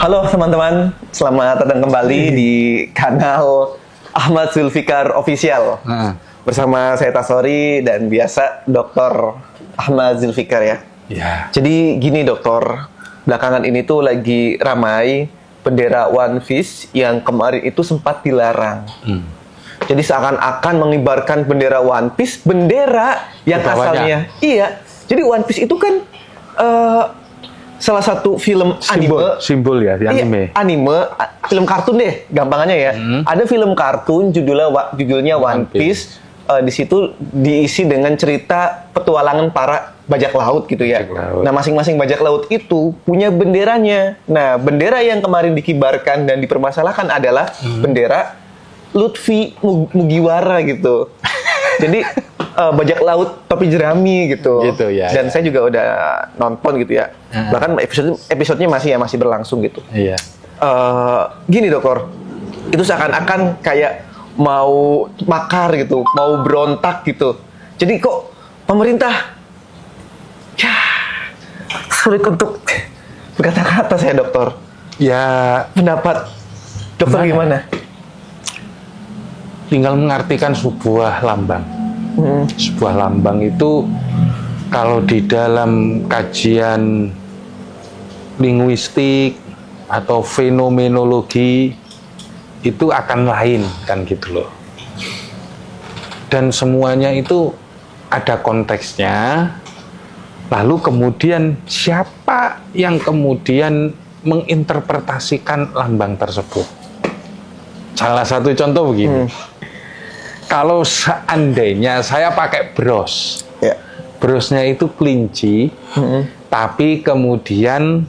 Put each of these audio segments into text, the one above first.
Halo teman-teman, selamat datang kembali di kanal Ahmad Zulfikar Official. Bersama saya Tasori dan biasa Dr. Ahmad Zulfikar ya. Jadi gini dokter, belakangan ini tuh lagi ramai bendera One Piece yang kemarin itu sempat dilarang. Jadi seakan-akan mengibarkan bendera One Piece, bendera yang asalnya. Iya, jadi One Piece itu kan salah satu film simbol ya, anime. Anime, film kartun deh, gampangannya ya. Ada film kartun judulnya One Piece. Di situ diisi dengan cerita petualangan para bajak laut gitu ya. Nah, masing-masing bajak laut itu punya benderanya. Nah, bendera yang kemarin dikibarkan dan dipermasalahkan adalah bendera Luffy Mugiwara gitu. Jadi bajak laut topi jerami gitu. Ya. Dan saya juga udah nonton gitu ya. Bahkan episodenya masih berlangsung gitu. Iya. Gini dokter, itu seakan-akan kayak mau makar gitu, mau berontak gitu. Jadi kok pemerintah ya sulit untuk berkata-kata saya dokter. Ya, pendapat dokter gimana? Tinggal mengartikan sebuah lambang. Sebuah lambang itu kalau di dalam kajian linguistik atau fenomenologi itu akan lain kan gitu loh. Dan semuanya itu ada konteksnya. Lalu kemudian siapa yang kemudian menginterpretasikan lambang tersebut? Salah satu contoh begini. Kalau seandainya saya pakai bros, brosnya itu kelinci, tapi kemudian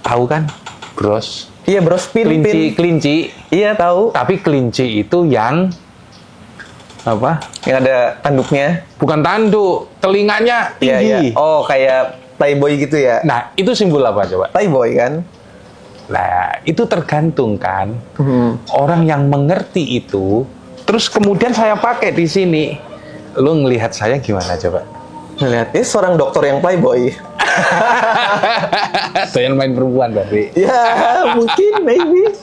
tahu kan bros? Iya, bros kelinci. Iya, tahu. Tapi kelinci itu yang apa? Yang ada tanduknya? Bukan tanduk, telinganya tinggi. Iya. Oh, kayak playboy gitu ya? Nah, itu simbol apa coba? Playboy kan? Nah, itu tergantung kan. Orang yang mengerti itu, terus kemudian saya pakai di sini. Lu ngelihat saya gimana coba? Ngelihat ini seorang dokter yang playboy. Saya main perempuan berarti. Ya, mungkin, maybe.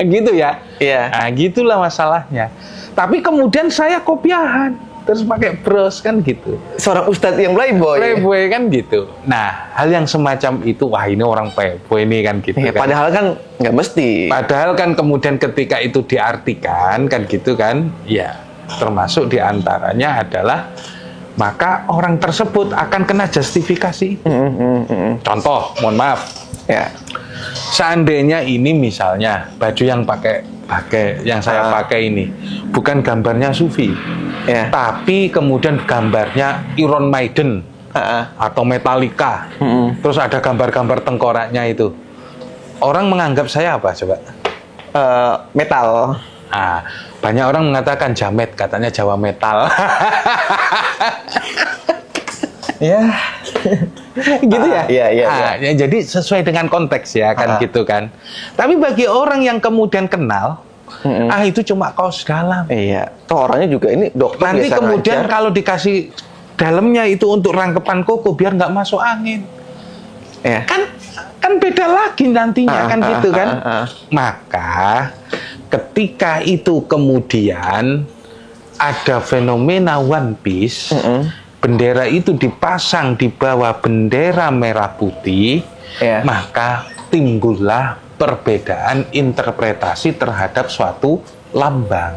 Gitu ya? Iya. Nah, gitulah masalahnya. Tapi kemudian saya kopiahan. Terus pakai bros kan gitu. Seorang ustadz yang playboy. Playboy kan gitu. Nah, hal yang semacam itu, wah ini orang playboy ini kan gitu. Ya, kan. Padahal kan nggak mesti. Padahal kan kemudian ketika itu diartikan kan gitu kan, ya termasuk diantaranya adalah maka orang tersebut akan kena justifikasi. Contoh, mohon maaf. Ya. Seandainya ini misalnya baju yang yang saya pakai ini bukan gambarnya Sufi. Ya. Tapi kemudian gambarnya Iron Maiden atau Metallica, terus ada gambar-gambar tengkoraknya itu, orang menganggap saya apa coba? Metal. Nah, banyak orang mengatakan jamet, katanya Jawa metal. Ya, gitu ya? Iya. Ya, jadi sesuai dengan konteks ya kan gitu kan. Tapi bagi orang yang kemudian kenal, itu cuma kaos dalam. Iya. Toh orangnya juga ini dokter. Nanti kemudian kalau dikasih dalamnya itu untuk rangkepan koko biar nggak masuk angin. Ya. Kan beda lagi nantinya kan gitu kan. Maka ketika itu kemudian ada fenomena One Piece, bendera itu dipasang di bawah bendera merah putih, maka timbullah perbedaan interpretasi terhadap suatu lambang.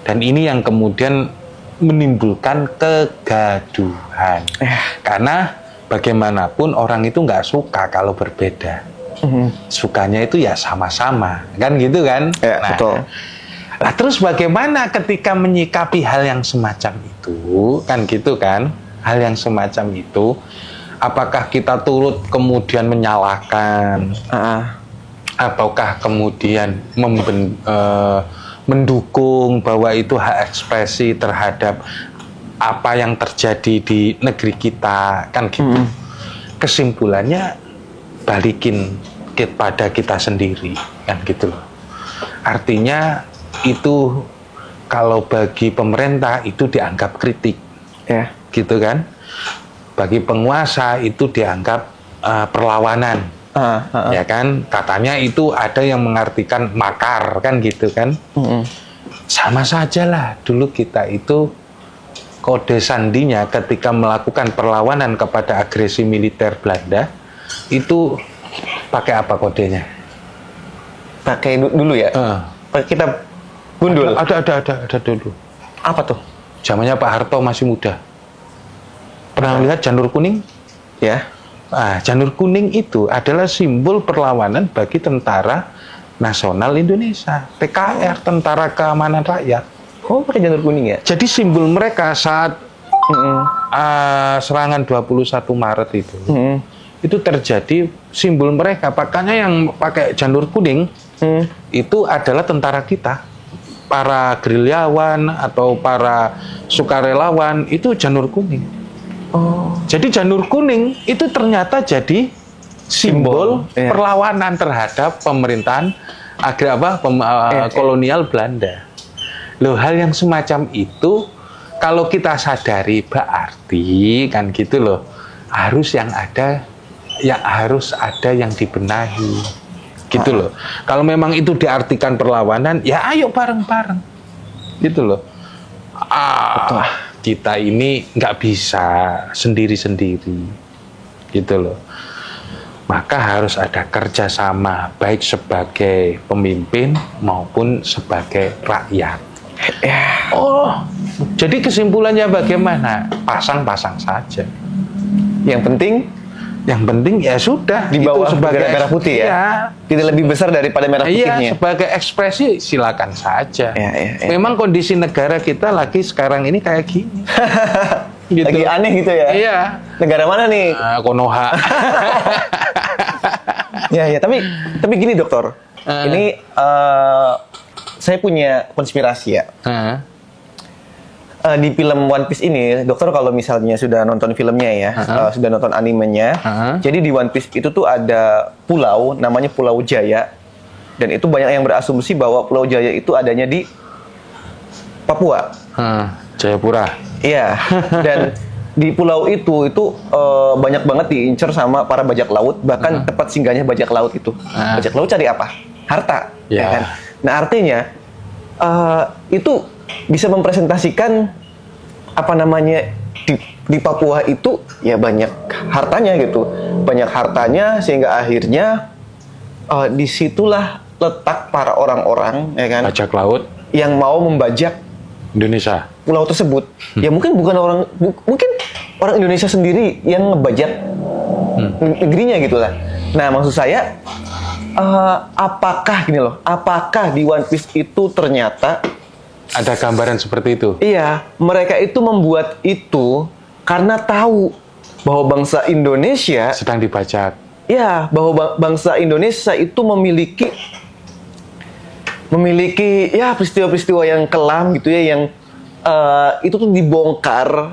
Dan ini yang kemudian menimbulkan kegaduhan. Karena bagaimanapun orang itu nggak suka kalau berbeda. Sukanya itu ya sama-sama, kan gitu kan? Betul. Nah, terus bagaimana ketika menyikapi hal yang semacam itu, kan gitu kan? Hal yang semacam itu, apakah kita turut kemudian menyalahkan, ataukah kemudian mendukung bahwa itu hak ekspresi terhadap apa yang terjadi di negeri kita, kan gitu? Kesimpulannya balikin pada kita sendiri, kan gitu loh. Artinya itu kalau bagi pemerintah itu dianggap kritik, gitu kan. Bagi penguasa itu dianggap perlawanan. Ya kan, katanya itu ada yang mengartikan makar kan gitu kan. Sama saja lah, dulu kita itu kode sandinya ketika melakukan perlawanan kepada agresi militer Belanda itu pakai apa kodenya? Pakai dulu ya. Pakai kita gundul. Ada dulu. Apa tuh? Zamannya Pak Harto masih muda. Pernah lihat janur kuning? Ya. Janur kuning itu adalah simbol perlawanan bagi Tentara Nasional Indonesia, TKR, Tentara Keamanan Rakyat. Oh, pakai janur kuning ya? Jadi simbol mereka saat serangan 21 Maret itu terjadi simbol mereka. Makanya yang pakai janur kuning itu adalah tentara kita. Para gerilyawan atau para sukarelawan itu janur kuning. Jadi janur kuning itu ternyata jadi simbol perlawanan terhadap pemerintahan kolonial Belanda. Loh, hal yang semacam itu kalau kita sadari berarti kan gitu loh, harus ada yang dibenahi. Gitu loh. Kalau memang itu diartikan perlawanan, ya ayo bareng-bareng. Gitu loh. Kita ini nggak bisa sendiri-sendiri, gitu loh. Maka harus ada kerjasama, baik sebagai pemimpin maupun sebagai rakyat. Jadi kesimpulannya bagaimana? Pasang-pasang saja. Yang penting ya sudah di bawah sebagai merah putih ya. Tidak lebih besar daripada merah putihnya. Iya, sebagai ekspresi silakan saja. Ya. Memang kondisi negara kita lagi sekarang ini kayak gini. Gitu. Lagi aneh gitu ya. Iya. Negara mana nih? Konoha. ya, tapi gini dokter. Ini saya punya konspirasi ya. Di film One Piece ini, dokter kalau misalnya sudah nonton filmnya ya, sudah nonton animenya, jadi di One Piece itu tuh ada pulau, namanya Pulau Jaya, dan itu banyak yang berasumsi bahwa Pulau Jaya itu adanya di Papua. Jayapura. Iya, dan di pulau itu banyak banget diincar sama para bajak laut, bahkan tempat singgahnya bajak laut itu. Bajak laut cari apa? Harta, ya kan? Nah artinya itu bisa mempresentasikan apa namanya di Papua itu ya banyak hartanya gitu, banyak hartanya sehingga akhirnya disitulah letak para orang-orang ya kan, bajak laut yang mau membajak Indonesia, pulau tersebut. Ya mungkin mungkin orang Indonesia sendiri yang ngebajak negerinya gitulah. Nah maksud saya apakah di One Piece itu ternyata ada gambaran seperti itu? Iya, mereka itu membuat itu karena tahu bahwa bangsa Indonesia sedang dibajak. Iya, bahwa bangsa Indonesia itu memiliki ya peristiwa-peristiwa yang kelam gitu ya, yang itu tuh dibongkar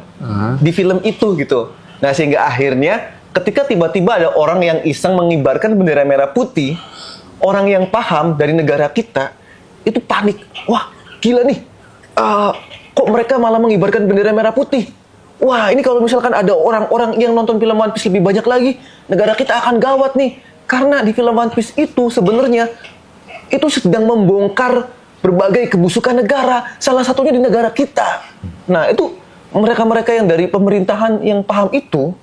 di film itu gitu. Nah sehingga akhirnya ketika tiba-tiba ada orang yang iseng mengibarkan bendera merah putih, orang yang paham dari negara kita itu panik. Wah, gila nih, kok mereka malah mengibarkan bendera merah putih? Wah, ini kalau misalkan ada orang-orang yang nonton film One Piece lebih banyak lagi, negara kita akan gawat nih. Karena di film One Piece itu sebenarnya itu sedang membongkar berbagai kebusukan negara, salah satunya di negara kita. Nah, itu mereka-mereka yang dari pemerintahan yang paham itu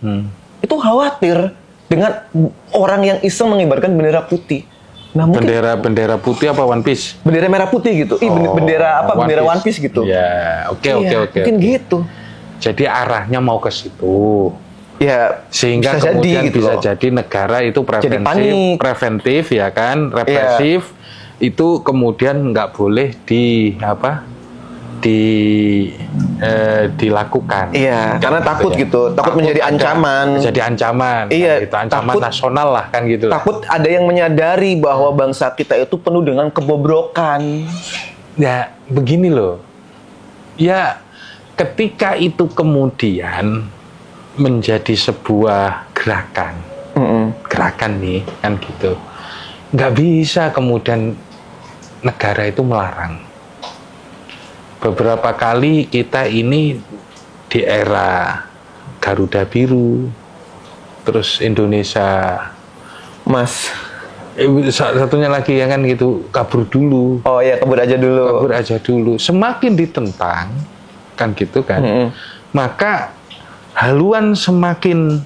khawatir dengan orang yang iseng mengibarkan bendera putih. Nah, bendera putih apa One Piece? Bendera merah putih gitu. Bendera One Piece gitu. Ya, oke. Mungkin gitu. Jadi arahnya mau ke situ. Ya, sehingga bisa kemudian jadi, gitu bisa loh. jadi negara itu preventif ya kan, represif. Itu kemudian nggak boleh dilakukan. Iya, karena takut gitu, takut menjadi ancaman. Jadi ancaman. Iya, itu ancaman nasional lah kan gitu. Takut ada yang menyadari bahwa bangsa kita itu penuh dengan kebobrokan. Ya, begini loh. Ya, ketika itu kemudian menjadi sebuah gerakan, gerakan nih kan gitu. Nggak bisa kemudian negara itu melarang. Beberapa kali kita ini di era Garuda Biru, terus Indonesia Mas. satunya lagi ya kan gitu, kabur dulu. Oh ya, kabur aja dulu. Semakin ditentang kan gitu kan, maka haluan semakin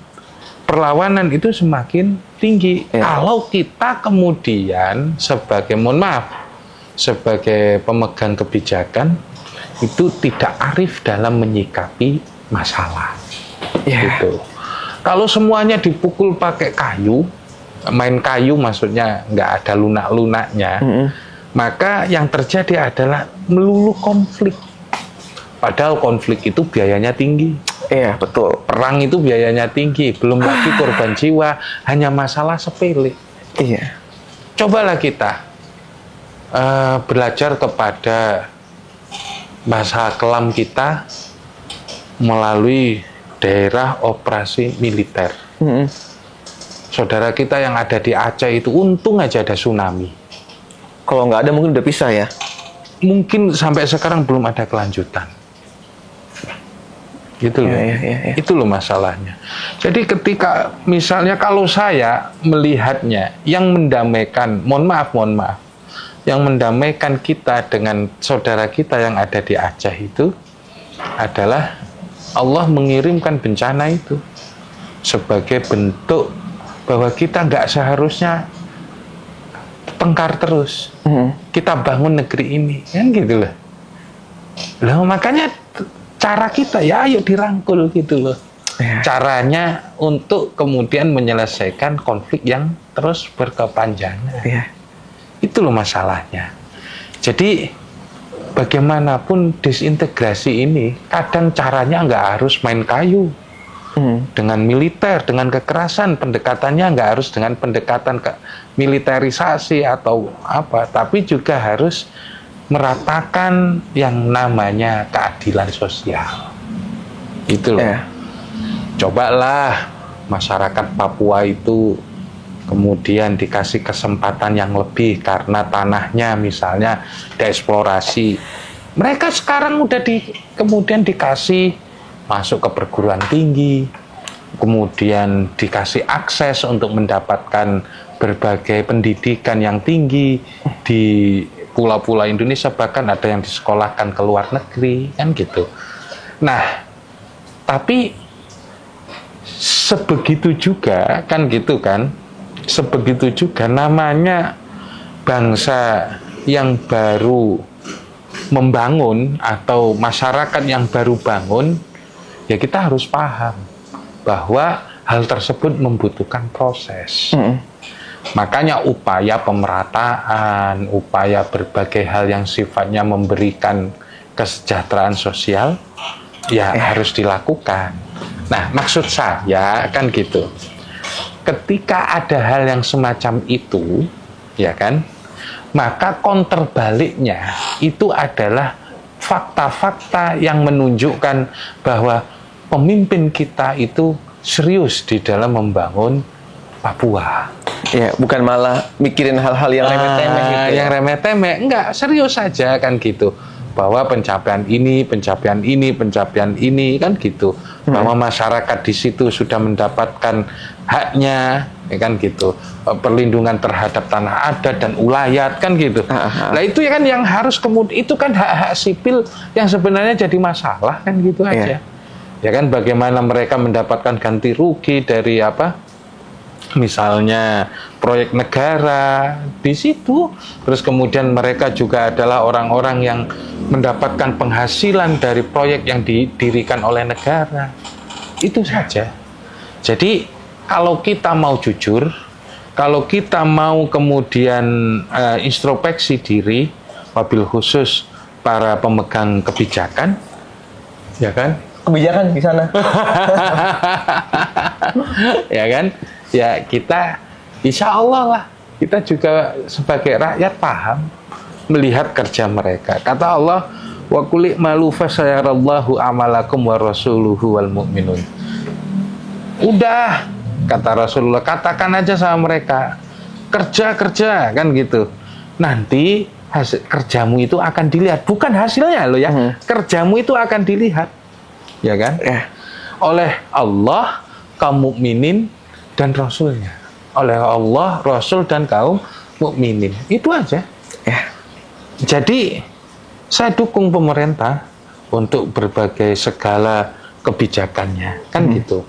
perlawanan itu semakin tinggi. Kalau kita kemudian sebagai, mohon maaf, sebagai pemegang kebijakan itu tidak arif dalam menyikapi masalah. Gitu. Kalau semuanya dipukul pakai kayu, main kayu maksudnya nggak ada lunak-lunaknya, maka yang terjadi adalah melulu konflik. Padahal konflik itu biayanya tinggi. Iya, betul. Perang itu biayanya tinggi, belum lagi korban jiwa, hanya masalah sepele. Iya. Cobalah kita belajar kepada masa kelam kita melalui daerah operasi militer. Saudara kita yang ada di Aceh itu untung aja ada tsunami. Kalau nggak ada mungkin udah pisah ya. Mungkin sampai sekarang belum ada kelanjutan. Gitu loh. Iya. Itu loh masalahnya. Jadi ketika misalnya kalau saya melihatnya yang mendamaikan, mohon maaf, yang mendamaikan kita dengan saudara kita yang ada di Aceh itu adalah Allah mengirimkan bencana itu sebagai bentuk bahwa kita nggak seharusnya tengkar terus. Kita bangun negeri ini, kan gitu loh. Lah makanya cara kita ya ayo dirangkul gitu loh. Caranya untuk kemudian menyelesaikan konflik yang terus berkepanjangan. Itu loh masalahnya. Jadi bagaimanapun disintegrasi ini kadang caranya nggak harus main kayu. Dengan militer, dengan kekerasan, pendekatannya nggak harus dengan pendekatan ke militerisasi atau apa, tapi juga harus meratakan yang namanya keadilan sosial. Itu loh. Cobalah masyarakat Papua itu kemudian dikasih kesempatan yang lebih karena tanahnya misalnya dieksplorasi. Mereka sekarang udah kemudian dikasih masuk ke perguruan tinggi, kemudian dikasih akses untuk mendapatkan berbagai pendidikan yang tinggi di pulau-pulau Indonesia, bahkan ada yang disekolahkan ke luar negeri, kan gitu. Nah, tapi sebegitu juga, kan gitu kan, sebegitu juga namanya bangsa yang baru membangun atau masyarakat yang baru bangun, ya kita harus paham bahwa hal tersebut membutuhkan proses. Makanya upaya pemerataan, upaya berbagai hal yang sifatnya memberikan kesejahteraan sosial, ya harus dilakukan. Nah, maksud saya kan gitu. Ketika ada hal yang semacam itu, ya kan, maka counterbaliknya itu adalah fakta-fakta yang menunjukkan bahwa pemimpin kita itu serius di dalam membangun Papua. Ya, bukan malah mikirin hal-hal yang remeh-temeh gitu. Yang remeh-temeh, enggak, serius saja kan gitu. Bahwa pencapaian ini kan gitu. Bahwa masyarakat di situ sudah mendapatkan haknya, ya kan gitu. Perlindungan terhadap tanah adat dan ulayat kan gitu. Nah itu ya kan yang harus kemudian, itu kan hak-hak sipil yang sebenarnya jadi masalah kan gitu aja. Ya kan bagaimana mereka mendapatkan ganti rugi dari apa? Misalnya proyek negara di situ, terus kemudian mereka juga adalah orang-orang yang mendapatkan penghasilan dari proyek yang didirikan oleh negara. Itu saja. Jadi kalau kita mau jujur, kalau kita mau kemudian introspeksi diri, wabil khusus para pemegang kebijakan, ya kan? Kebijakan di sana. Ya kan? Ya kita, insya Allah lah, kita juga sebagai rakyat paham melihat kerja mereka. Kata Allah, wa qul i'malu fasayarallahu amalakum wa rasuluhu wal mu'minun. Udah, kata Rasulullah, katakan aja sama mereka, kerja kan gitu. Nanti hasil kerjamu itu akan dilihat, bukan hasilnya loh ya. Kerjamu itu akan dilihat, ya kan? Oleh Allah kaum mukminin dan Rasulnya, oleh Allah, Rasul dan kaum mukminin. Itu aja. Ya. Jadi saya dukung pemerintah untuk berbagai segala kebijakannya, kan gitu.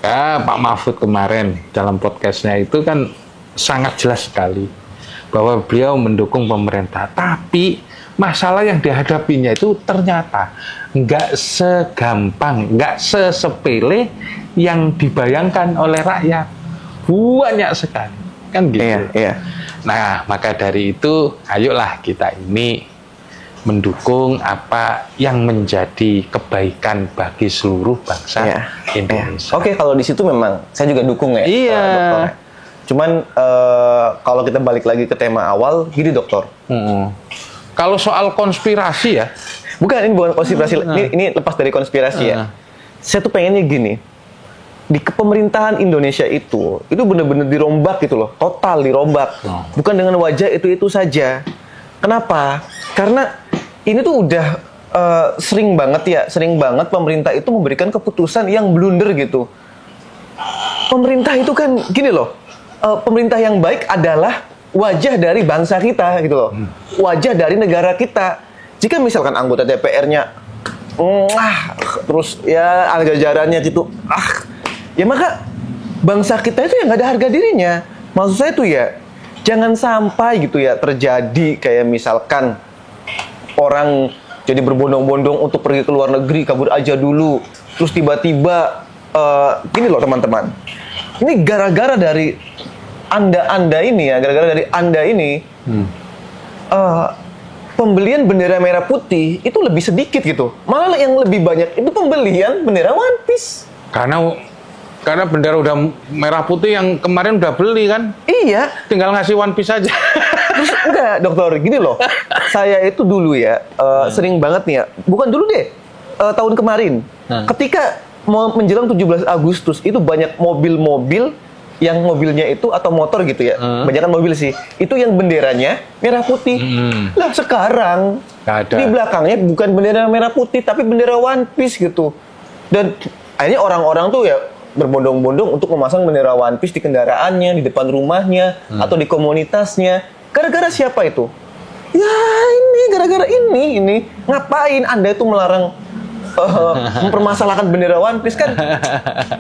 Ya, Pak Mahfud kemarin dalam podcastnya itu kan sangat jelas sekali bahwa beliau mendukung pemerintah. Tapi masalah yang dihadapinya itu ternyata nggak segampang, nggak sesepele yang dibayangkan oleh rakyat. Banyak sekali, kan gitu. Iya, iya. Nah, maka dari itu, ayolah kita ini mendukung apa yang menjadi kebaikan bagi seluruh bangsa Indonesia. Oke, kalau di situ memang saya juga dukung ya, Iya. dokter. Cuman kalau kita balik lagi ke tema awal, gini dokter. Kalau soal konspirasi ya, Bukan, ini bukan konspirasi. Ini lepas dari konspirasi ya. Saya tuh pengennya gini. Di kepemerintahan Indonesia itu benar-benar dirombak gitu loh. Total dirombak. Bukan dengan wajah itu saja. Kenapa? Karena ini tuh udah sering banget pemerintah itu memberikan keputusan yang blunder gitu. Pemerintah itu kan gini loh. Pemerintah yang baik adalah wajah dari bangsa kita gitu loh. Wajah dari negara kita. Jika misalkan anggota DPR-nya terus ya harga jarannya gitu, ya maka bangsa kita itu ya nggak ada harga dirinya. Maksud saya tuh ya jangan sampai gitu ya terjadi kayak misalkan orang jadi berbondong-bondong untuk pergi ke luar negeri, kabur aja dulu, terus tiba-tiba gini loh teman-teman, ini gara-gara dari anda ini ya, gara-gara dari anda ini pembelian bendera merah putih itu lebih sedikit gitu. Malah yang lebih banyak itu pembelian bendera One Piece. Karena bendera udah merah putih yang kemarin udah beli kan? Iya. Tinggal ngasih One Piece aja. Terus enggak, dokter, gini loh. Saya itu dulu ya, sering banget nih ya. Bukan dulu deh, tahun kemarin. Ketika mau menjelang 17 Agustus, itu banyak mobil-mobil yang mobilnya itu atau motor gitu ya, banyak kan mobil sih, itu yang benderanya merah putih. Lah sekarang di belakangnya bukan bendera merah putih tapi bendera One Piece gitu. Dan akhirnya orang-orang tuh ya berbondong-bondong untuk memasang bendera One Piece di kendaraannya, di depan rumahnya, atau di komunitasnya. Gara-gara siapa itu? Ya ini gara-gara ini ngapain Anda itu melarang mempermasalahkan bendera One Piece kan?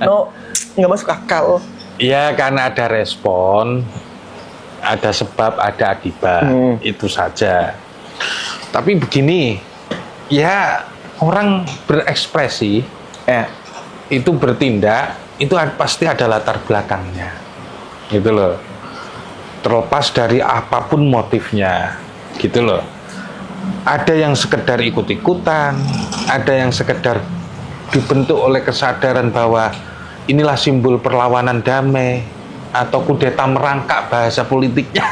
No, nggak masuk akal. Ya karena ada respon, ada sebab, ada akibat, itu saja. Tapi begini, ya orang berekspresi, itu bertindak, itu pasti ada latar belakangnya, gitu loh. Terlepas dari apapun motifnya, gitu loh. Ada yang sekedar ikut-ikutan, ada yang sekedar dibentuk oleh kesadaran bahwa inilah simbol perlawanan damai atau kudeta merangkak bahasa politiknya.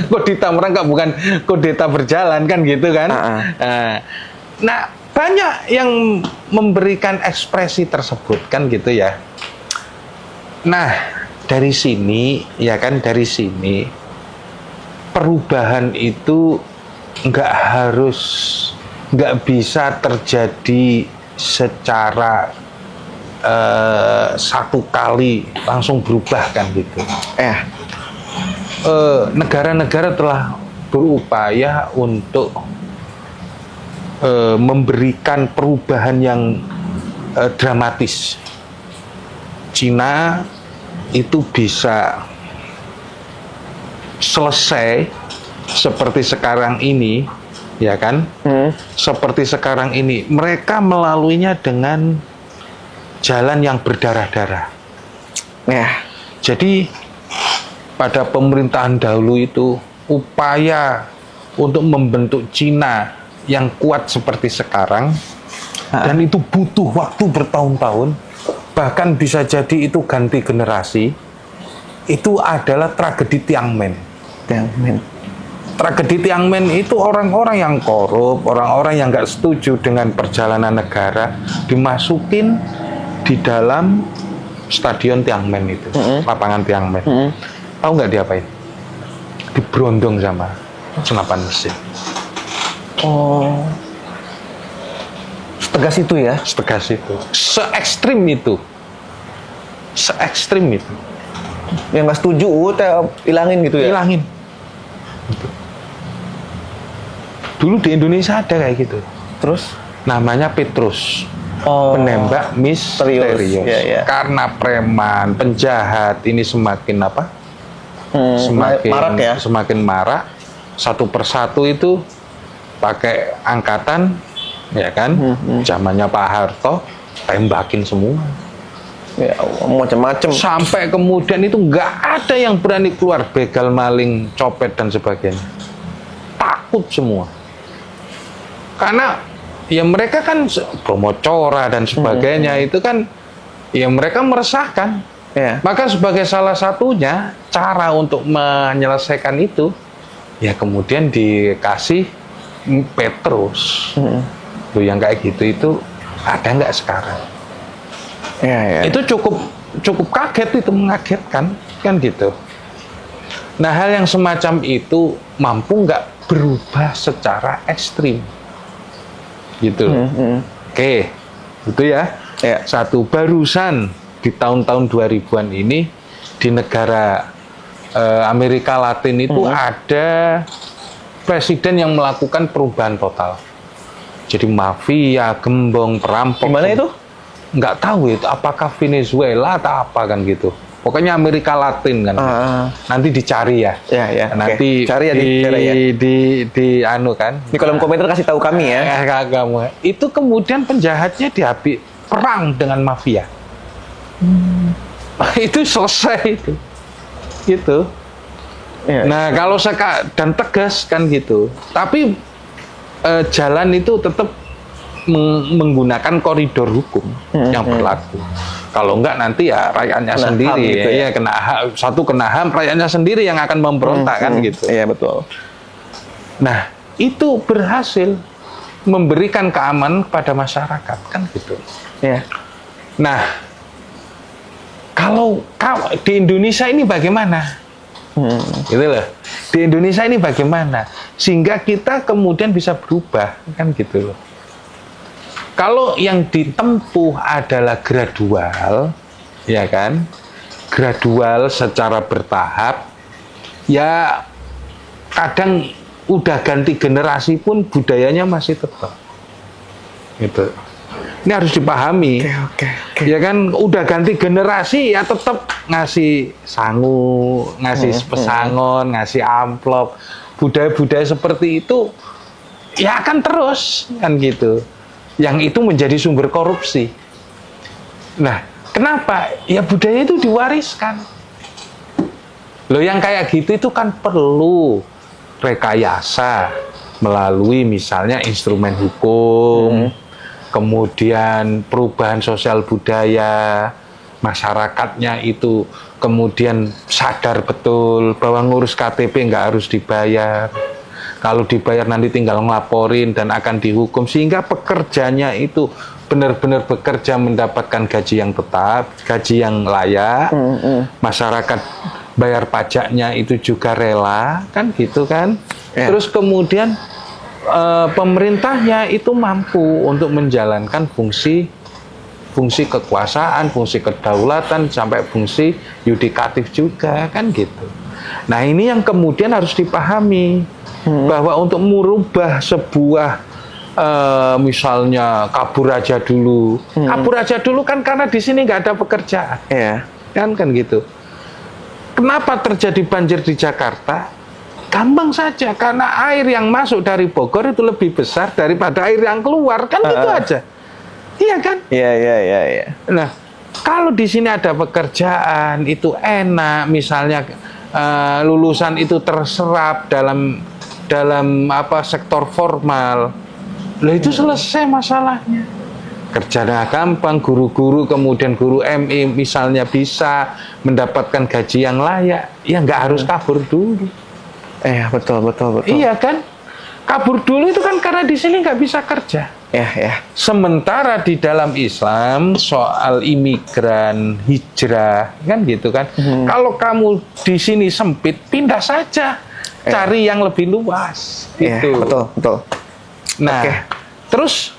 Kudeta merangkak bukan kudeta berjalan kan gitu kan. Nah banyak yang memberikan ekspresi tersebut kan gitu ya. Nah dari sini ya kan, dari sini perubahan itu nggak bisa terjadi secara satu kali langsung berubah kan gitu. Negara-negara telah berupaya untuk memberikan perubahan yang dramatis. Cina itu bisa selesai seperti sekarang ini, ya kan? Seperti sekarang ini, mereka melaluinya dengan jalan yang berdarah-darah. Jadi pada pemerintahan dahulu itu upaya untuk membentuk Cina yang kuat seperti sekarang, dan itu butuh waktu bertahun-tahun, bahkan bisa jadi itu ganti generasi. Itu adalah tragedi Tiananmen. Tragedi Tiananmen itu orang-orang yang korup, orang-orang yang nggak setuju dengan perjalanan negara dimasukin di dalam stadion Tiananmen itu, lapangan Tiananmen. Tahu nggak diapain? Diberondong sama senapan mesin. Setegas itu ya? Setegas itu, se-ekstrim itu. se-ekstrim itu. Yang nggak setuju, hilangin gitu ya? Hilangin. Gitu. Dulu di Indonesia ada kayak gitu. Terus? Namanya Petrus. Oh, Penembak misterius. Ya, ya. Karena preman, penjahat ini semakin apa? Marak ya? Semakin marak. Satu persatu itu pakai angkatan, ya kan? Zamannya Pak Harto, tembakin semua. Ya Allah, macam-macam. Sampai kemudian itu nggak ada yang berani keluar, begal, maling, copet dan sebagainya. Takut semua. Karena ya mereka kan Bromocora dan sebagainya itu kan ya mereka meresahkan. Ya. Maka sebagai salah satunya cara untuk menyelesaikan itu ya kemudian dikasih Petrus. Tuh yang kayak gitu itu ada nggak sekarang? Ya. Itu cukup kaget, itu mengagetkan kan gitu. Nah hal yang semacam itu mampu nggak berubah secara ekstrim gitu. Oke, itu ya. Satu, barusan di tahun-tahun 2000-an ini di negara Amerika Latin itu ada presiden yang melakukan perubahan total. Jadi mafia, gembong, perampok. Gimana itu? Nggak tahu itu apakah Venezuela atau apa kan gitu. Pokoknya Amerika Latin kan. Nanti dicari ya. Ya. Nanti cari ya, di anu kan. Di kolom komentar kasih tahu kami ya. Kamu. Itu kemudian penjahatnya dihabis perang dengan mafia. Itu selesai itu. Gitu. Ya. Nah, kalau dan tegas kan gitu. Tapi jalan itu tetap menggunakan koridor hukum yang berlaku. Kalau enggak nanti ya rakyatnya sendiri gitu ya. kena HAM, rakyatnya sendiri yang akan memberontak kan gitu. Iya betul. Nah, itu berhasil memberikan keamanan kepada masyarakat kan gitu. Iya. Nah, kalau di Indonesia ini bagaimana? Gitu loh. Di Indonesia ini bagaimana? Sehingga kita kemudian bisa berubah kan gitu loh. Kalau yang ditempuh adalah gradual, ya kan? Gradual secara bertahap, ya kadang udah ganti generasi pun budayanya masih tetap. Gitu. Ini harus dipahami. Oke. Ya kan, udah ganti generasi ya tetap ngasih sangu, ngasih pesangon, ngasih amplop. Budaya-budaya seperti itu ya akan terus kan gitu. Yang itu menjadi sumber korupsi. Nah, kenapa? Ya budaya itu diwariskan. Loh yang kayak gitu itu kan perlu rekayasa melalui misalnya instrumen hukum, kemudian perubahan sosial budaya, masyarakatnya itu kemudian sadar betul bahwa ngurus KTP nggak harus dibayar. Kalau dibayar nanti tinggal ngelaporin dan akan dihukum, sehingga pekerjanya itu benar-benar bekerja mendapatkan gaji yang tetap, gaji yang layak, masyarakat bayar pajaknya itu juga rela, kan gitu kan. Terus kemudian pemerintahnya itu mampu untuk menjalankan fungsi kekuasaan, fungsi kedaulatan, sampai fungsi yudikatif juga, kan gitu. Nah ini yang kemudian harus dipahami. Bahwa untuk merubah sebuah misalnya kabur aja dulu, kan karena di sini nggak ada pekerjaan, kan gitu. Kenapa terjadi banjir di Jakarta? Gampang saja, karena air yang masuk dari Bogor itu lebih besar daripada air yang keluar, kan gitu aja, iya kan? Iya. Nah, kalau di sini ada pekerjaan itu enak, misalnya lulusan itu terserap dalam sektor formal, lah itu selesai masalahnya. Kerjanya gampang, guru-guru kemudian guru MI misalnya bisa mendapatkan gaji yang layak, ya nggak harus kabur dulu. Betul. Iya kan? Kabur dulu itu kan karena di sini nggak bisa kerja. Sementara di dalam Islam soal imigran, hijrah, kan gitu kan. Kalau kamu di sini sempit, pindah saja. Cari yang lebih luas gitu. Betul. Nah, terus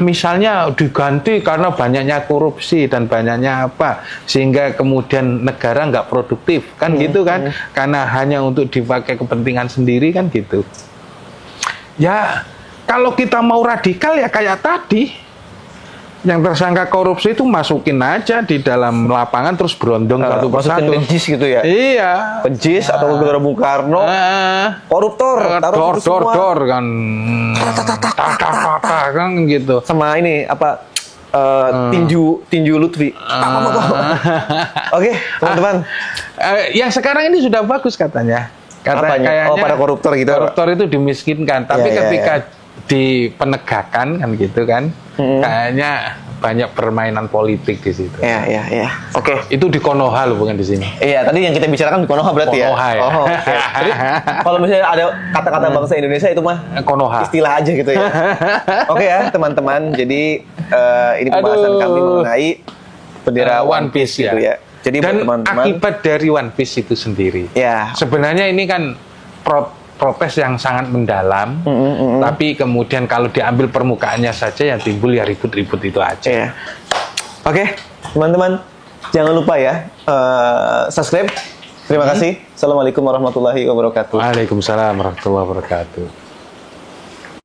misalnya diganti karena banyaknya korupsi dan banyaknya apa, sehingga kemudian negara nggak produktif kan gitu kan, karena hanya untuk dipakai kepentingan sendiri kan gitu. Ya kalau kita mau radikal ya kayak tadi, yang tersangka korupsi itu masukin aja di dalam lapangan terus berondong satu persatu. Masukin ke JIS gitu ya? Iya. Ke JIS atau ke Gelora Bung Karno. Koruptor. Taruh Dor kan. Tata kan gitu. Sama ini apa? Tinju Lutfi. Oke, teman-teman. Yang sekarang ini sudah bagus katanya. Kayaknya pada koruptor gitu. Koruptor itu dimiskinkan, tapi ketika di penegakan kan gitu kan, kayaknya banyak permainan politik di situ. Iya. Oke. Itu di Konoha loh, bukan di sini. Iya, tadi yang kita bicarakan di Konoha berarti Konoha, ya. ya. Oh, oke. Jadi kalau misalnya ada kata-kata bangsa Indonesia itu mah Konoha. Istilah aja gitu ya. Oke ya, teman-teman. Jadi ini pembahasan kami mengenai bendera One Piece gitu ya. Jadi dan teman-teman, akibat dari One Piece itu sendiri. Ya. Sebenarnya ini kan protes yang sangat mendalam, tapi kemudian kalau diambil permukaannya saja yang timbul ya ribut-ribut itu aja. Ya. Oke, teman-teman, jangan lupa ya subscribe. Terima kasih. Assalamualaikum warahmatullahi wabarakatuh. Waalaikumsalam warahmatullahi wabarakatuh.